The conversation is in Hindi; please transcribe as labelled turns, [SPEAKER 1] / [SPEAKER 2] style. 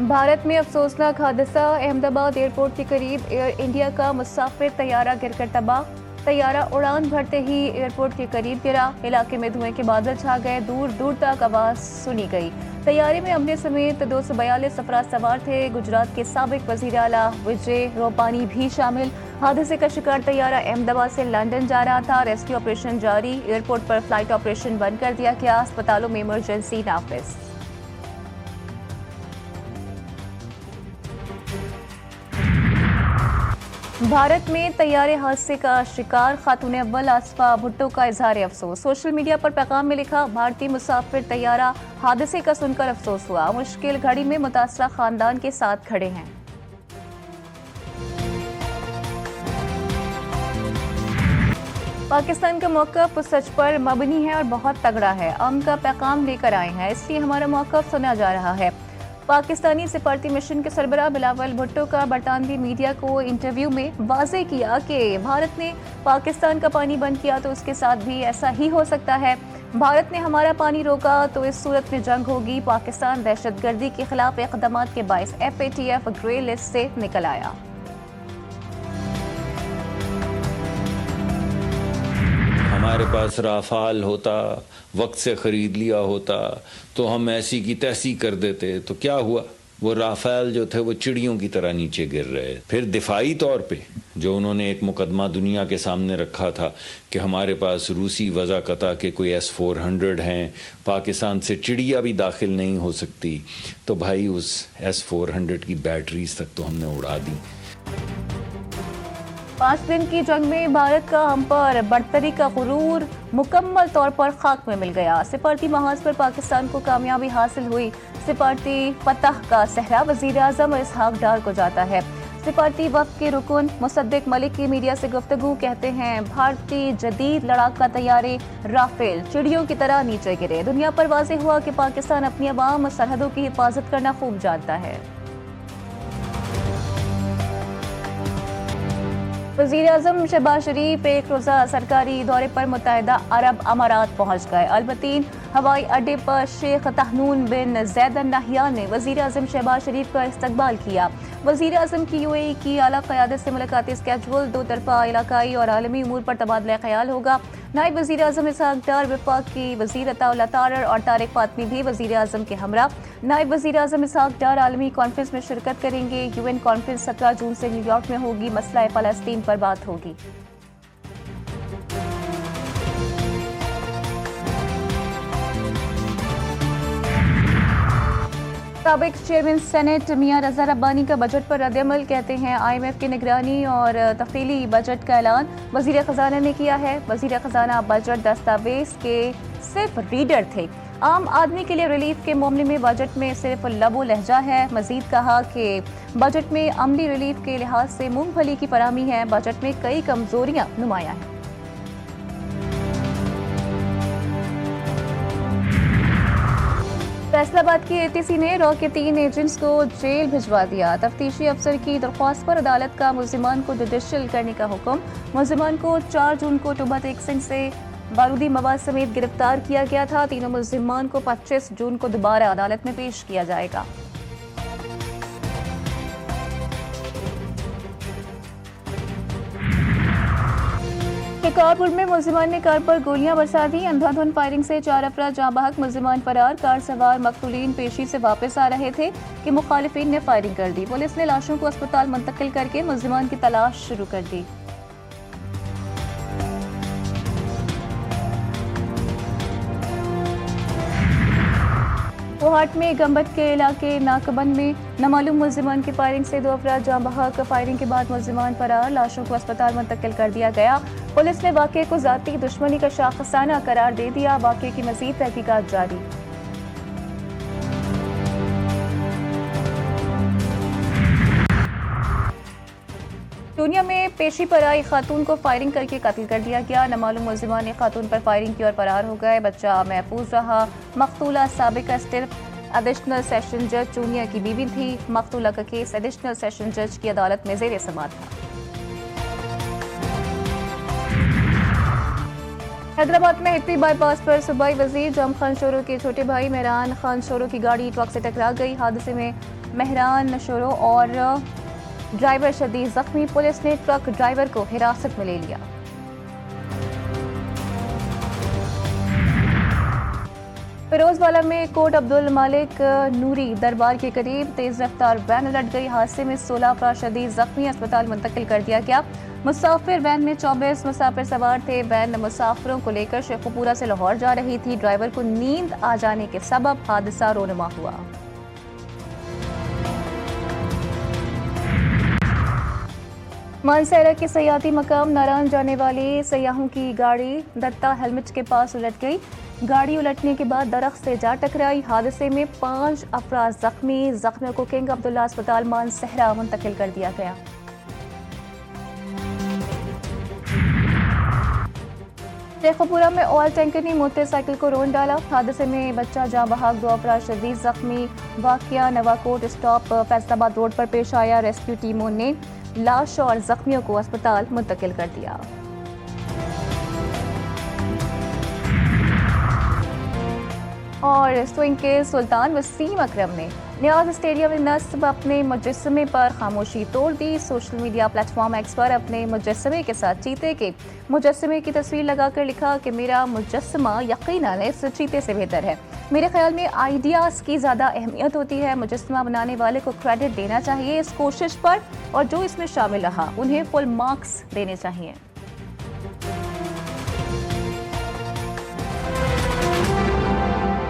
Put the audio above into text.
[SPEAKER 1] भारत में अफसोसनाक हादसा। अहमदाबाद एयरपोर्ट के करीब एयर इंडिया का मुसाफिर तैयारा गिरकर तबाह। तैयारा उड़ान भरते ही एयरपोर्ट के करीब गिरा। इलाके में धुएं के बादल छा गए। दूर दूर तक आवाज सुनी गई। तैयारे में अमले समेत 242 अफराद सवार थे। गुजरात के साबिक वजीर आला विजय रूपानी भी शामिल। हादसे का शिकार तैयारा अहमदाबाद से लंदन जा रहा था। रेस्क्यू ऑपरेशन जारी। एयरपोर्ट पर फ्लाइट ऑपरेशन बंद कर दिया गया। अस्पतालों में इमरजेंसी नाफिज। भारत में तैयारे हादसे का शिकार खातून अव्वल आसफा भुट्टो का इजहार अफसोस। सोशल मीडिया पर पैगाम में लिखा, भारतीय मुसाफिर तैयारा हादसे का सुनकर अफसोस हुआ। मुश्किल घड़ी में मुतासरा खानदान के साथ खड़े हैं। पाकिस्तान का मौक़िफ़ सच पर मबनी है और बहुत तगड़ा है। अमन का पैगाम लेकर आए हैं, इसलिए हमारा मौक़िफ़ सुना जा रहा है। पाकिस्तानी सिफारती मिशन के सरबराह बिलावल भुट्टो का बरतानवी मीडिया को इंटरव्यू में वाज़े किया कि भारत ने पाकिस्तान का पानी बंद किया तो उसके साथ भी ऐसा ही हो सकता है। भारत ने हमारा पानी रोका तो इस सूरत में जंग होगी। पाकिस्तान दहशतगर्दी के खिलाफ इक़दामात के बाइस FATF ग्रे लिस्ट से निकल आया।
[SPEAKER 2] हमारे पास राफाल होता, वक्त से ख़रीद लिया होता तो हम ऐसी की तैसी कर देते। तो क्या हुआ, वो राफेल जो थे वो चिड़ियों की तरह नीचे गिर रहे। फिर दिफाई तौर पे जो उन्होंने एक मुकदमा दुनिया के सामने रखा था कि हमारे पास रूसी वज़ाक़ता के कोई S-400 हैं, पाकिस्तान से चिड़िया भी दाखिल नहीं हो सकती, तो भाई उस S-400 की बैटरीज तक तो हमने उड़ा दी।
[SPEAKER 1] 5 दिन की जंग में भारत का हम पर बढ़तरी का गुरूर मुकम्मल तौर पर खाक में मिल गया। सिफारती महाज पर पाकिस्तान को कामयाबी हासिल हुई। सिफारती फतह का सहरा वजीर आज़म इसहाक डार को जाता है। सिफारती वफ़द के रुकन मुसद्दिक मलिक की मीडिया से गुफ्तगू कहते हैं, भारतीय जदीद लड़ाका तैयारे राफेल चिड़ियों की तरह नीचे गिरे। दुनिया पर वाज़ेह हुआ कि पाकिस्तान अपनी अवाम और सरहदों की हिफाजत करना खूब जानता है। वज़ीर आज़म शहबाज शरीफ एक रोज़ा सरकारी दौरे पर मुत्तहिदा अरब अमारात पहुँच गए। अलबतीन हवाई अड्डे पर शेख तहनून बिन ज़ैद अल नहयान ने वज़ीर आज़म शहबाज शरीफ का इस्तकबाल किया। वज़ीर आज़म की UAE की आला क़यादत से मुलाकाती स्केजूल, दो तरफ़ा इलाकाई और आलमी उमूर पर तबादला ख्याल होगा। नायब वज़ीर आज़म इसहाक डार, वफाक की वज़ीर अताउल्लाह तारर और तारिक फातमी भी वज़ीर आज़म के हमरा। नायब वज़ीर आज़म इसहाक डार आलमी कॉन्फ्रेंस में शिरकत करेंगे। UN कॉन्फ्रेंस 17 जून से न्यूयॉर्क में होगी। मसला फ़लस्तीन पर बात होगी। साबिक चेयरमैन सेनेट मियां रज़ा रब्बानी का बजट पर रद्द-ए-अमल, कहते हैं IMF की निगरानी और तफसीली बजट का ऐलान वज़ीर ख़जाना ने किया है। वज़ीर ख़जाना बजट दस्तावेज के सिर्फ रीडर थे। आम आदमी के लिए रिलीफ के मामले में बजट में सिर्फ लबो लहजा है। मजीद कहा कि बजट में अमली रिलीफ के लिहाज से मूंगफली की फराहमी है। बजट में कई कमजोरियां नुमायां हैं। फैसलाबाद की ATC ने रॉ के 3 एजेंट्स को जेल भिजवा दिया। तफ्तीशी अफसर की दरख्वास्त पर अदालत का मुल्जिमान को जुडिशल करने का हुक्म। मुल्जिमान को 4 जून को टुबा टेक सिंह से बारूदी मवाद समेत गिरफ्तार किया गया था। तीनों मुल्जिमान को 25 जून को दोबारा अदालत में पेश किया जाएगा। शिकारपुर में मुल्जिमान ने कार पर गोलियां बरसा दी। अंधाधुंध फायरिंग से 4 अफराद जाँ बहक, मुल्जिमान फरार। कार सवार मकतूलीन पेशी से वापस आ रहे थे कि मुखालिफिन ने फायरिंग कर दी। पुलिस ने लाशों को अस्पताल मुंतकिल करके मुल्जिमान की तलाश शुरू कर दी। कोहाट में गंबत के इलाके नाकबंद में नामालूम मुल्जिमान की फायरिंग से 2 अफराद जाँ बहक। फायरिंग के बाद मुल्जिमान फरार। लाशों को अस्पताल मुंतकिल कर दिया गया। पुलिस ने वाक़े को ज़ाती दुश्मनी का शाखसाना करार दे दिया। वाक़े की मज़ीद तहकीकात जारी। दुनिया में पेशी पर आई खातून को फायरिंग करके कत्ल कर दिया गया। नामालूम मुल्जिमान ने खातून पर फायरिंग की और फरार हो गए। बच्चा महफूज रहा। मकतूला साबिक स्टिफ एडिशनल सेशन जज चूनिया की बीवी थी। मकतूला का केस एडिशनल सेशन जज की अदालत में ज़ेर समाअत था। हैदराबाद में हिप्पी बाईपास पर सूबाई वजीर जम खान शोरो के छोटे भाई मेहरान खान शोरो की गाड़ी ट्रक से टकरा गई। हादसे में मेहरान शोरो और ड्राइवर शदीद जख्मी। पुलिस ने ट्रक ड्राइवर को हिरासत में ले लिया। फिरोजवाला में कोट अब्दुल मालिक नूरी दरबार के करीब तेज रफ्तार वैन उलट गई। हादसे में 16 अफराद शदीद जख्मी, अस्पताल मुंतकिल कर दिया गया। मुसाफिर वैन में 24 मुसाफिर सवार थे। वैन मुसाफिरों को लेकर शेखुपुरा से लाहौर जा रही थी। ड्राइवर को नींद आ जाने के सबब हादसा रोनुमा हुआ। मानसहरा के सयाती मकाम नारायण जाने वाली सयाहों की गाड़ी दत्ता हेलमेट के पास उलट गई। गाड़ी उलटने के बाद दरख्त से जा टकराई। हादसे में 5 अफराद जख्मी। जख्मियों को किंग अब्दुल्ला अस्पताल मानसहरा मुंतकिल कर दिया गया। शेखुपुरा में ऑयल टैंकर ने मोटरसाइकिल को रौंद डाला। हादसे में बच्चा जाँ बहक, 2 अफराद शदीद जख्मी। वाकया नवाकोट स्टॉप फैसलाबाद रोड पर पेश आया। रेस्क्यू टीमों ने लाश और जख्मियों को अस्पताल मुंतकिल कर दिया। और स्विंग के सुल्तान वसीम अकरम ने न्याज स्टेडियम में नस्ब अपने मुजस्समे पर खामोशी तोड़ दी। सोशल मीडिया प्लेटफॉर्म एक्स पर अपने मुजस्समे के साथ चीते के मुजस्समे की तस्वीर लगाकर लिखा कि मेरा मुजस्समा यकीनन इस चीते से बेहतर है। मेरे ख्याल में आइडियाज़ की ज़्यादा अहमियत होती है। मुजस्समा बनाने वाले को क्रेडिट देना चाहिए इस कोशिश पर, और जो इसमें शामिल रहा उन्हें फुल मार्क्स देने चाहिए।